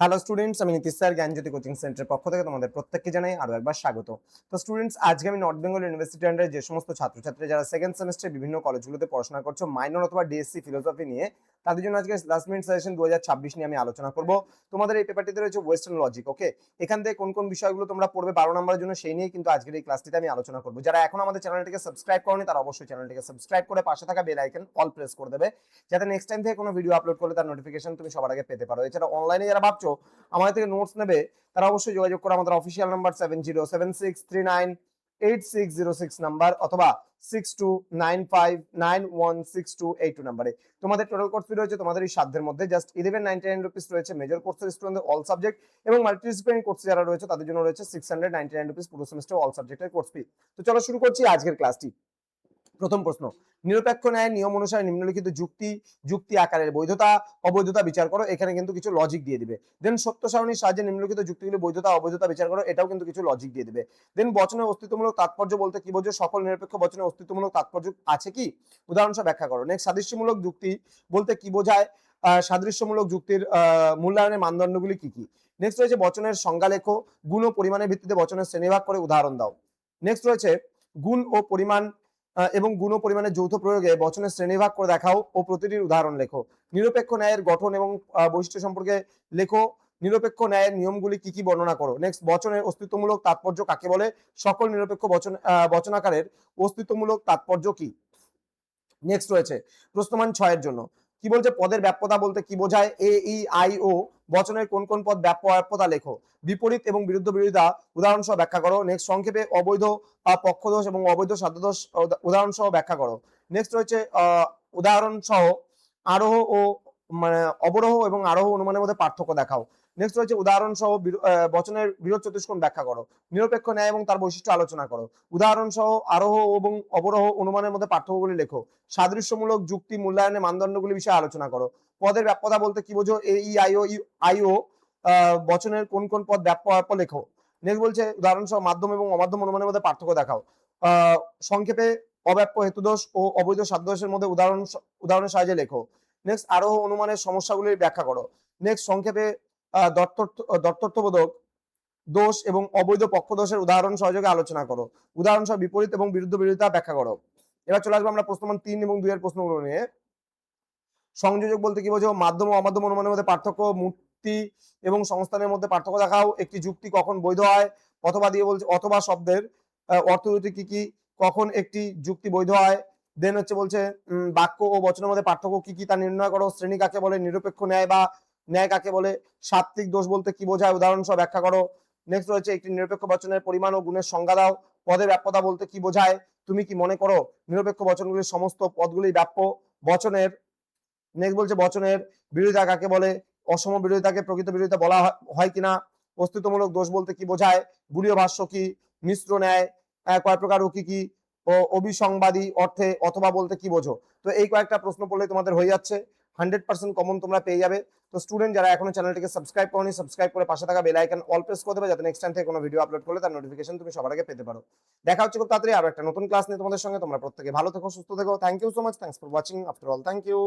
Hello students, আমি Nitish sir জ্ঞানজ্যোতি coaching সেন্টারের পক্ষ থেকে তোমাদের প্রত্যেককে জানাই আরো একবার স্বাগত। তো স্টুডেন্টস, আজকে আমি নর্থ বেঙ্গল ইউনিভার্সিটি আন্ডারে যে সমস্ত ছাত্রছাত্রী যারা সেকেন্ড সেমেস্টারে বিভিন্ন কলেজগুলোতে পড়াশোনা করছো মাইনর অথবা ডিএসসি ফিলোসফি নিয়ে, তাদের জন্য আজকে লাস্ট মিনিট সাজেশন 2026 নিয়ে আমি আলোচনা করব। তোমাদের এই পেপারটিতে রয়েছে ওয়েস্টার্ন লজিক। ওকে, এখান থেকে কোন কোন বিষয়গুলো তোমরা পড়বে 12 নম্বরের জন্য সেই নিয়ে কিন্তু আজকের এই ক্লাসটিতে আমি আলোচনা করব। যারা এখন আমাদের চ্যানেলটিকে সাবস্ক্রাইব করনি তারা অবশ্যই চ্যানেলটিকে সাবস্ক্রাইব করে পাশে থাকা বেল আইকন অল প্রেস করে দেবে, যাতে নেক্সট টাইম থেকে কোনো ভিডিও আপলোড করলে তার নোটিফিকেশন তুমি সবার আগে পেতে পারো। এছাড়া অনলাইনে যারা ভাবছো আমাদের থেকে নোটস নেবে, তারা অবশ্যই যোগাযোগ করো আমাদের অফিসিয়াল নাম্বার 7076398606 নাম্বার অথবা 6295916282 নাম্বারে। তোমাদের টোটাল কোর্স ফি রয়েছে তোমাদের এই সাধ্যের মধ্যে জাস্ট 1199 রুপিস রয়েছে মেজর কোর্সের স্টুডেন্টদের অল সাবজেক্ট, এবং মাল্টিডিসিপ্লিনারি কোর্স যারা রয়েছে তাদের জন্য রয়েছে 699 রুপিস পুরো সেমিস্টার অল সাবজেক্টের কোর্স ফি। তো চলো শুরু করছি আজকের ক্লাসটি। প্রথম প্রশ্ন, নিরপেক্ষ ন্যায়ের নিয়ম অনুসারে নিম্নলিখিত যুক্তি আকারের বৈধতা অবৈধতা বিচার করো। এখানে কিন্তু কিছু লজিক দিয়ে দিবে। দেন সত্য সারণীর সাহায্যে নিম্নলিখিত যুক্তিগুলি বৈধতা অবৈধতা বিচার করো, এটাও কিন্তু কিছু লজিক দিয়ে দিবে। দেন বচনের অস্তিত্বমূলক তাৎপর্য বলতে কি বোঝো, সকল নিরপেক্ষ বচনের অস্তিত্বমূলক তাৎপর্য আছে কি, উদাহরণসহ ব্যাখ্যা করো। নেক্সট সাদৃশ্যমূলক যুক্তি বলতে কি বোঝায়, সাদৃশ্যমূলক যুক্তির মূল্যায়নের মানদণ্ডগুলি কি কি। নেক্সট রয়েছে বচনের সংজ্ঞা লেখো, গুণ ও পরিমাণের ভিত্তিতে বচনের শ্রেণীভাগ করে উদাহরণ দাও। নেক্সট রয়েছে গুণ ও পরিমাণ এবং গুণ ও পরিমাণের যৌথ প্রয়োগে বচনের শ্রেণীভাগ করে দেখাও ও প্রতিটির উদাহরণ লেখো। নিরপেক্ষ ন্যায়ের গঠন এবং বৈশিষ্ট্য সম্পর্কে লেখো। নিরপেক্ষ ন্যায়ের নিয়মগুলি কি কি বর্ণনা করো। নেক্সট বচনের অস্তিত্বমূলক তাৎপর্য কাকে বলে, সকল নিরপেক্ষ বচনাকারের অস্তিত্বমূলক তাৎপর্য কি। নেক্সট রয়েছে প্রশ্নমান 6 এর জন্য কি বলছে, পদের ব্যাপ্যতা বলতে কি বোঝায়, এ ই আই ও বচনের কোন কোন পদ ব্যাপ্যতা লেখো। বিপরীত এবং বিরুদ্ধ বিরোধিতা উদাহরণ সহ ব্যাখ্যা করো। নেক্সট সংক্ষেপে অবৈধ পক্ষদোষ এবং অবৈধ সাধ্যদোষ উদাহরণ সহ ব্যাখ্যা করো। নেক্সট রয়েছে উদাহরণ সহ আরোহ ও মানে অবরোহ এবং আরোহ অনুমানের মধ্যে পার্থক্য দেখাও। নেক্সট রয়েছে উদাহরণ সহ বচনের বিরোধ চতুষ্কোণ ব্যাখ্যা করো। নিরপেক্ষ ন্যায় এবং তার বৈশিষ্ট্য আলোচনা করো। উদাহরণ সহ আরোহ এবং অবরোহ অনুমানের মধ্যে পার্থক্যগুলি লেখো। সাদৃশ্যমূলক যুক্তি মূল্যায়নের মানদণ্ডগুলি বিষয়ে আলোচনা করো। পদের ব্যাপ্যতা বলতে কি বোঝো, এ ই আই ও বচনের কোন কোন পদ ব্যাপ্য লেখো। নেক্সট বলছে উদাহরণ সহ মাধ্যম এবং অমাধ্যম অনুমানের মধ্যে পার্থক্য দেখাও। সংক্ষেপে অব্যাপ্য হেতুদোষ ও অবৈধ সাধ্যদোষের মধ্যে উদাহরণের সাহায্যে লেখো। নেক্সট আরোহ অনুমানের সমস্যাগুলি ব্যাখ্যা করো। নেক্সট সংক্ষেপে দত্তর্থবোধক দোষ এবং অবৈধ পক্ষদোষের উদাহরণ সহযোগে আলোচনা করো। উদাহরণ সহ বিপরীত এবং বিরুদ্ধ বিরোধিতা ব্যাখ্যা করো। এবার চলে আসবো আমরা প্রশ্নমান 3 এবং 2 এর প্রশ্নগুলো নিয়ে। সংযোজক বলতে কি বোঝো, মাধ্যম ও অমাধ্যম অনুমানের মধ্যে পার্থক্য, মূর্তি এবং সংস্থানের মধ্যে পার্থক্য দেখাও। একটি যুক্তি কখন বৈধ হয়, অথবা দিয়ে বলছে অথবা শব্দের অর্থ দুটি কি কি, কখন একটি যুক্তি বৈধ হয়। দেন হচ্ছে বলছে বাক্য ও বচনের মধ্যে পার্থক্য কি কি তা নির্ণয় করো। শ্রেণী কাকে বলে, নিরপেক্ষ ন্যায় বা ন্যায় কাকে বলে, সাত্ত্বিক দোষ বলতে কি বোঝায় উদাহরণ সহ ব্যাখ্যা করো। নেক্সট রয়েছে একটি নিরপেক্ষ বচনের পরিমাণ ও গুণের সংজ্ঞা দাও। পদের ব্যাপ্যতা বলতে কি বোঝায়, তুমি কি মনে করো নিরপেক্ষ বচনগুলির সমস্ত পদগুলি ব্যাপ্য বচনের। নেক্সট বলছে বচনের বিরোধিতা কাকে বলে, অসম বিরোধিতাকে প্রকৃত বিরোধিতা বলা হয় কিনা। অস্তিত্বমূলক দোষ বলতে কি বোঝায়, বুলীয় ভাষ্য কি, মিশ্র ন্যায় কয় প্রকার ও কি কি, ও অবিসংবাদী অর্থে অথবা বলতে কি বোঝো। তো এই কয়েকটা প্রশ্ন পড়লে তোমাদের হয়ে যাচ্ছে, 100% কমন তোমরা পেয়ে যাবে। তো স্টুডেন্ট যারা এখনো চ্যানেলটিকে সাবস্ক্রাইব করনি, সাবস্ক্রাইব করে পাশে থাকা বেল আইকন অল প্রেস করে দেবে, যাতে নেক্সট টাইম থেকে কোনো ভিডিও আপলোড করলে তার নোটিফিকেশন তুমি সবার আগে পেতে পারো। দেখা হচ্ছে খুব তাড়াতাড়ি আরো একটা নতুন ক্লাস নিয়ে তোমাদের সঙ্গে। তোমরা প্রত্যেকে ভালো থেকো, সুস্থ থেকো। Thank you so much, thanks for watching after all, thank you.